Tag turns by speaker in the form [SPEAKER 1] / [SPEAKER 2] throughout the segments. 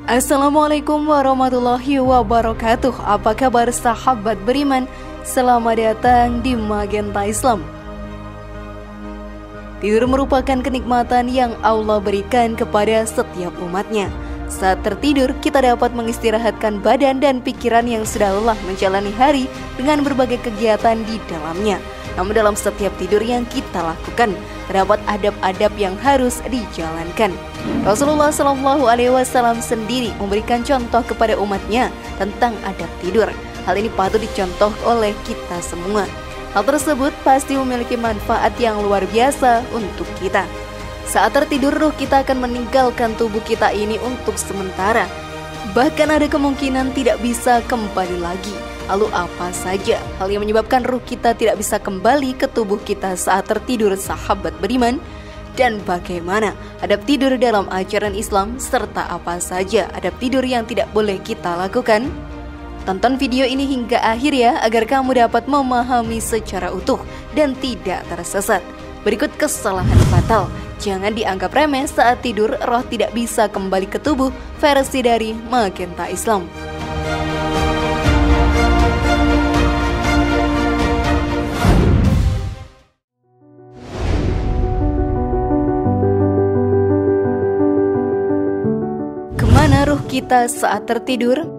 [SPEAKER 1] Assalamualaikum warahmatullahi wabarakatuh. Apa kabar sahabat beriman? Selamat datang di Magenta Islam. Tidur merupakan kenikmatan yang Allah berikan kepada setiap umatnya. Saat tertidur, kita dapat mengistirahatkan badan dan pikiran yang sudah lelah menjalani hari dengan berbagai kegiatan di dalamnya. Namun dalam setiap tidur yang kita lakukan, terdapat adab-adab yang harus dijalankan. Rasulullah SAW sendiri memberikan contoh kepada umatnya tentang adab tidur. Hal ini patut dicontoh oleh kita semua. Hal tersebut pasti memiliki manfaat yang luar biasa untuk kita. Saat tertidur, ruh kita akan meninggalkan tubuh kita ini untuk sementara. Bahkan ada kemungkinan tidak bisa kembali lagi. Lalu apa saja hal yang menyebabkan ruh kita tidak bisa kembali ke tubuh kita saat tertidur, sahabat beriman? Dan bagaimana adab tidur dalam ajaran Islam, serta apa saja adab tidur yang tidak boleh kita lakukan? Tonton video ini hingga akhir ya, agar kamu dapat memahami secara utuh dan tidak tersesat. Berikut kesalahan fatal. Jangan dianggap remeh saat tidur, roh tidak bisa kembali ke tubuh, versi dari Magenta Islam. Kemana ruh kita saat tertidur?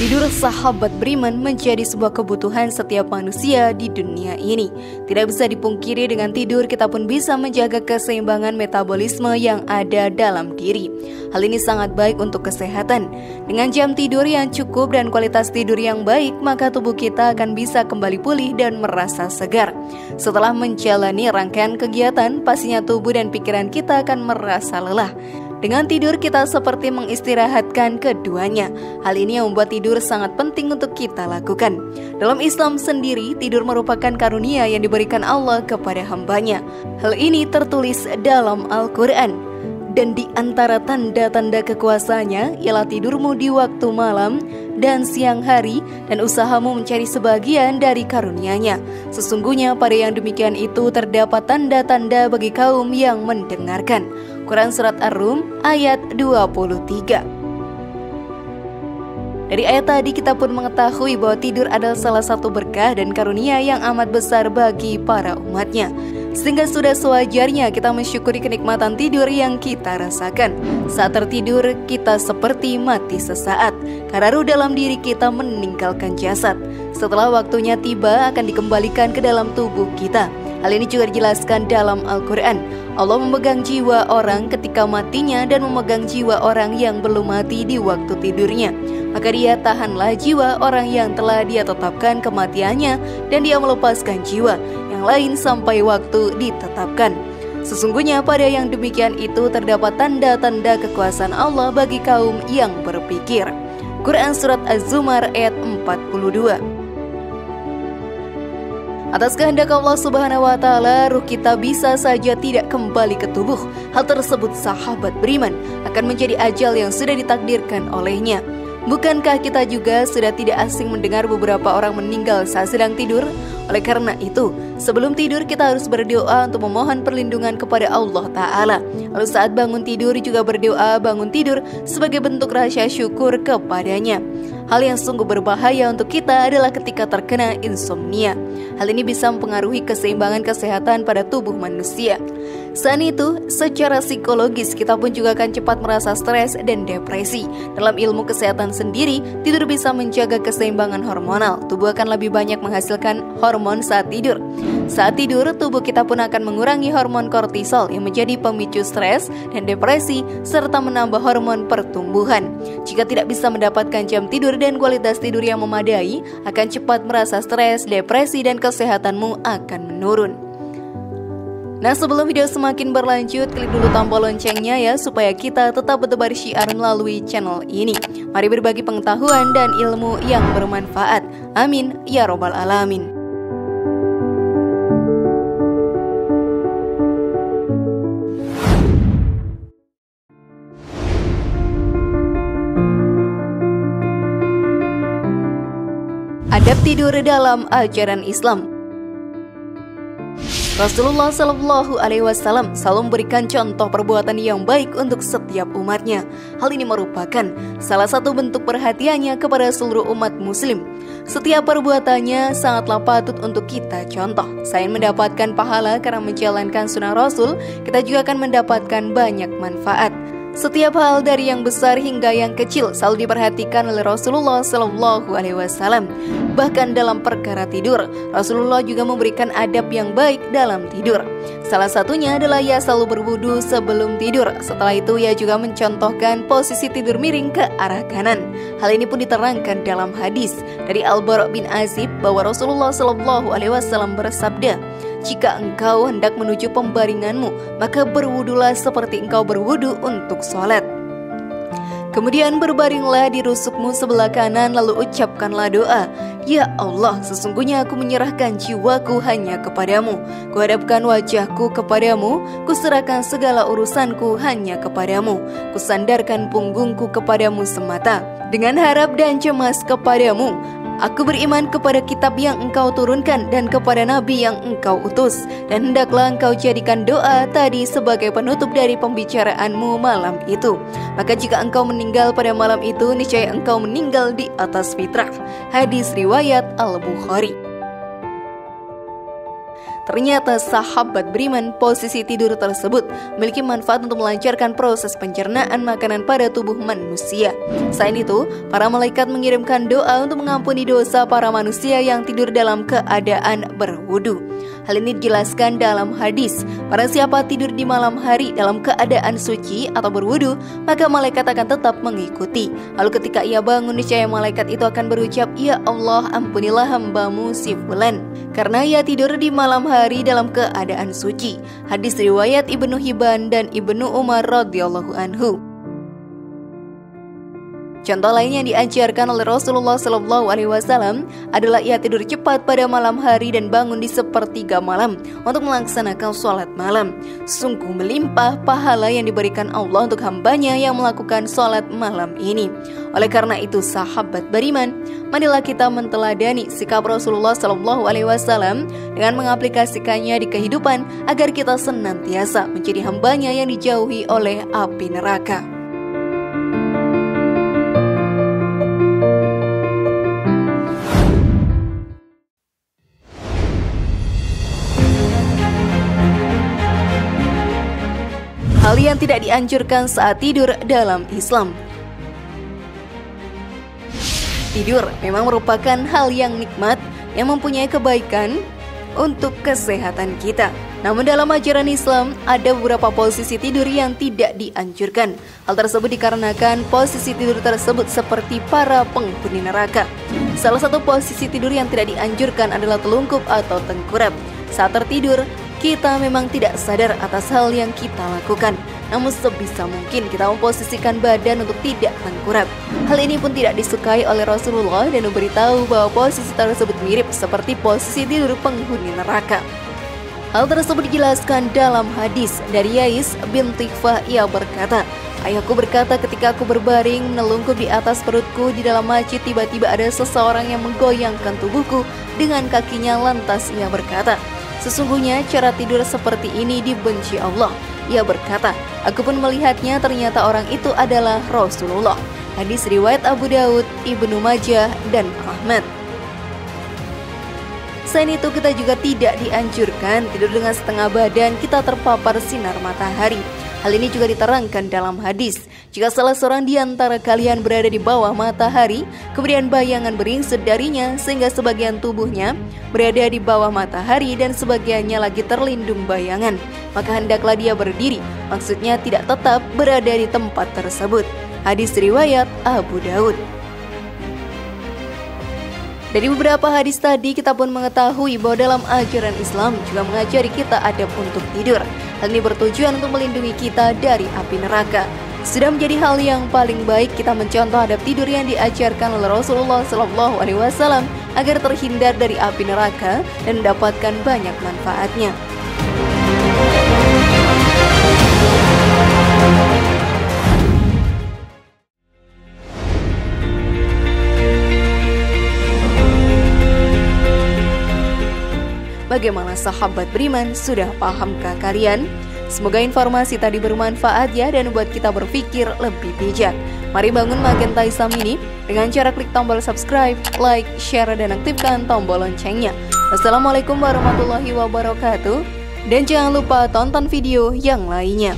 [SPEAKER 1] Tidur, sahabat beriman, menjadi sebuah kebutuhan setiap manusia di dunia ini. Tidak bisa dipungkiri, dengan tidur kita pun bisa menjaga keseimbangan metabolisme yang ada dalam diri. Hal ini sangat baik untuk kesehatan. Dengan jam tidur yang cukup dan kualitas tidur yang baik, maka tubuh kita akan bisa kembali pulih dan merasa segar. Setelah menjalani rangkaian kegiatan, pastinya tubuh dan pikiran kita akan merasa lelah. Dengan tidur kita seperti mengistirahatkan keduanya. Hal ini yang membuat tidur sangat penting untuk kita lakukan. Dalam Islam sendiri, tidur merupakan karunia yang diberikan Allah kepada hambanya. Hal ini tertulis dalam Al-Quran. Dan di antara tanda-tanda kekuasaannya ialah tidurmu di waktu malam dan siang hari, dan usahamu mencari sebagian dari karunia-Nya. Sesungguhnya pada yang demikian itu terdapat tanda-tanda bagi kaum yang mendengarkan. Quran Surat Ar-Rum ayat 23. Dari ayat tadi kita pun mengetahui bahwa tidur adalah salah satu berkah dan karunia yang amat besar bagi para umatnya. Sehingga sudah sewajarnya kita mensyukuri kenikmatan tidur yang kita rasakan. Saat tertidur kita seperti mati sesaat, karena ruh dalam diri kita meninggalkan jasad. Setelah waktunya tiba akan dikembalikan ke dalam tubuh kita. Hal ini juga dijelaskan dalam Al-Quran. Allah memegang jiwa orang ketika matinya dan memegang jiwa orang yang belum mati di waktu tidurnya. Maka dia tahanlah jiwa orang yang telah dia tetapkan kematiannya, dan dia melepaskan jiwa yang lain sampai waktu ditetapkan. Sesungguhnya pada yang demikian itu terdapat tanda-tanda kekuasaan Allah bagi kaum yang berpikir. Quran Surat Az-Zumar ayat 42. Atas kehendak Allah Subhanahu wa Ta'ala, ruh kita bisa saja tidak kembali ke tubuh. Hal tersebut, sahabat beriman, akan menjadi ajal yang sudah ditakdirkan olehnya. Bukankah kita juga sudah tidak asing mendengar beberapa orang meninggal saat sedang tidur? Oleh karena itu, sebelum tidur kita harus berdoa untuk memohon perlindungan kepada Allah Ta'ala. Lalu saat bangun tidur juga berdoa bangun tidur sebagai bentuk rasa syukur kepadanya. Hal yang sungguh berbahaya untuk kita adalah ketika terkena insomnia. Hal ini bisa mempengaruhi keseimbangan kesehatan pada tubuh manusia. Selain itu, secara psikologis kita pun juga akan cepat merasa stres dan depresi. Dalam ilmu kesehatan sendiri, tidur bisa menjaga keseimbangan hormonal. Tubuh akan lebih banyak menghasilkan hormon saat tidur. Saat tidur, tubuh kita pun akan mengurangi hormon kortisol yang menjadi pemicu stres dan depresi, serta menambah hormon pertumbuhan. Jika tidak bisa mendapatkan jam tidur dan kualitas tidur yang memadai, akan cepat merasa stres, depresi, dan kesehatanmu akan menurun. Nah, sebelum video semakin berlanjut, klik dulu tombol loncengnya ya, supaya kita tetap bertebar syiar melalui channel ini. Mari berbagi pengetahuan dan ilmu yang bermanfaat. Amin ya robbal alamin. Adab tidur dalam ajaran Islam. Rasulullah Shallallahu Alaihi Wasallam selalu memberikan contoh perbuatan yang baik untuk setiap umatnya. Hal ini merupakan salah satu bentuk perhatiannya kepada seluruh umat muslim. Setiap perbuatannya sangatlah patut untuk kita contoh. Selain mendapatkan pahala karena menjalankan sunnah Rasul, kita juga akan mendapatkan banyak manfaat. Setiap hal dari yang besar hingga yang kecil selalu diperhatikan oleh Rasulullah Shallallahu Alaihi Wasallam. Bahkan dalam perkara tidur, Rasulullah juga memberikan adab yang baik dalam tidur. Salah satunya adalah ia selalu berwudu sebelum tidur. Setelah itu ia juga mencontohkan posisi tidur miring ke arah kanan. Hal ini pun diterangkan dalam hadis dari Al-Bara' bin Azib bahwa Rasulullah Shallallahu Alaihi Wasallam bersabda, "Jika engkau hendak menuju pembaringanmu, maka berwudulah seperti engkau berwudu untuk sholat. Kemudian berbaringlah di rusukmu sebelah kanan, lalu ucapkanlah doa, Ya Allah, sesungguhnya aku menyerahkan jiwaku hanya kepadamu. Kuhadapkan wajahku kepadamu, kuserahkan segala urusanku hanya kepadamu. Kusandarkan punggungku kepadamu semata, dengan harap dan cemas kepadamu. Aku beriman kepada kitab yang engkau turunkan dan kepada nabi yang engkau utus. Dan hendaklah engkau jadikan doa tadi sebagai penutup dari pembicaraanmu malam itu. Maka jika engkau meninggal pada malam itu, niscaya engkau meninggal di atas fitrah." Hadis riwayat Al-Bukhari. Ternyata sahabat beriman, posisi tidur tersebut memiliki manfaat untuk melancarkan proses pencernaan makanan pada tubuh manusia. Selain itu, para malaikat mengirimkan doa untuk mengampuni dosa para manusia yang tidur dalam keadaan berwudu. Hal ini dijelaskan dalam hadis, barang siapa tidur di malam hari dalam keadaan suci atau berwudu, maka malaikat akan tetap mengikuti. Lalu ketika ia bangun, niscaya malaikat itu akan berucap, "Ya Allah, ampunilah hambamu si fulan, karena ia tidur di malam hari dalam keadaan suci." Hadis riwayat Ibnu Hibban dan Ibnu Umar radhiyallahu anhu. Contoh lain yang diajarkan oleh Rasulullah Shallallahu Alaihi Wasallam adalah ia tidur cepat pada malam hari dan bangun di sepertiga malam untuk melaksanakan sholat malam. Sungguh melimpah pahala yang diberikan Allah untuk hambanya yang melakukan sholat malam ini. Oleh karena itu, sahabat beriman, marilah kita menteladani sikap Rasulullah Shallallahu Alaihi Wasallam dengan mengaplikasikannya di kehidupan agar kita senantiasa menjadi hambanya yang dijauhi oleh api neraka. Hal yang tidak dianjurkan saat tidur dalam Islam. Tidur memang merupakan hal yang nikmat yang mempunyai kebaikan untuk kesehatan kita. Namun dalam ajaran Islam ada beberapa posisi tidur yang tidak dianjurkan. Hal tersebut dikarenakan posisi tidur tersebut seperti para penghuni neraka. Salah satu posisi tidur yang tidak dianjurkan adalah telungkup atau tengkurap. Saat tertidur, kita memang tidak sadar atas hal yang kita lakukan. Namun sebisa mungkin kita memposisikan badan untuk tidak tengkurap. Hal ini pun tidak disukai oleh Rasulullah dan memberitahu bahwa posisi tersebut mirip seperti posisi tidur penghuni neraka. Hal tersebut dijelaskan dalam hadis dari Yais bin Tikfah. Ia berkata, "Ayahku berkata ketika aku berbaring menelungkup di atas perutku di dalam masjid, tiba-tiba ada seseorang yang menggoyangkan tubuhku dengan kakinya. Lantas ia berkata, 'Sesungguhnya cara tidur seperti ini dibenci Allah.' Ia berkata, aku pun melihatnya, ternyata orang itu adalah Rasulullah." Hadis riwayat Abu Daud, Ibnu Majah, dan Ahmad. Selain itu, kita juga tidak dianjurkan tidur dengan setengah badan kita terpapar sinar matahari. Hal ini juga diterangkan dalam hadis, jika salah seorang di antara kalian berada di bawah matahari, kemudian bayangan beringsut darinya sehingga sebagian tubuhnya berada di bawah matahari dan sebagiannya lagi terlindung bayangan, maka hendaklah dia berdiri, maksudnya tidak tetap berada di tempat tersebut. Hadis riwayat Abu Daud. Dari beberapa hadis tadi kita pun mengetahui bahwa dalam ajaran Islam juga mengajari kita adab untuk tidur. Hal ini bertujuan untuk melindungi kita dari api neraka. Sudah menjadi hal yang paling baik kita mencontoh adab tidur yang diajarkan oleh Rasulullah Shallallahu Alaihi Wasallam agar terhindar dari api neraka dan mendapatkan banyak manfaatnya. Bagaimana sahabat beriman, sudah pahamkah kalian? Semoga informasi tadi bermanfaat ya dan buat kita berpikir lebih bijak. Mari bangun Magenta Islam ini dengan cara klik tombol subscribe, like, share, dan aktifkan tombol loncengnya. Wassalamualaikum warahmatullahi wabarakatuh. Dan jangan lupa tonton video yang lainnya.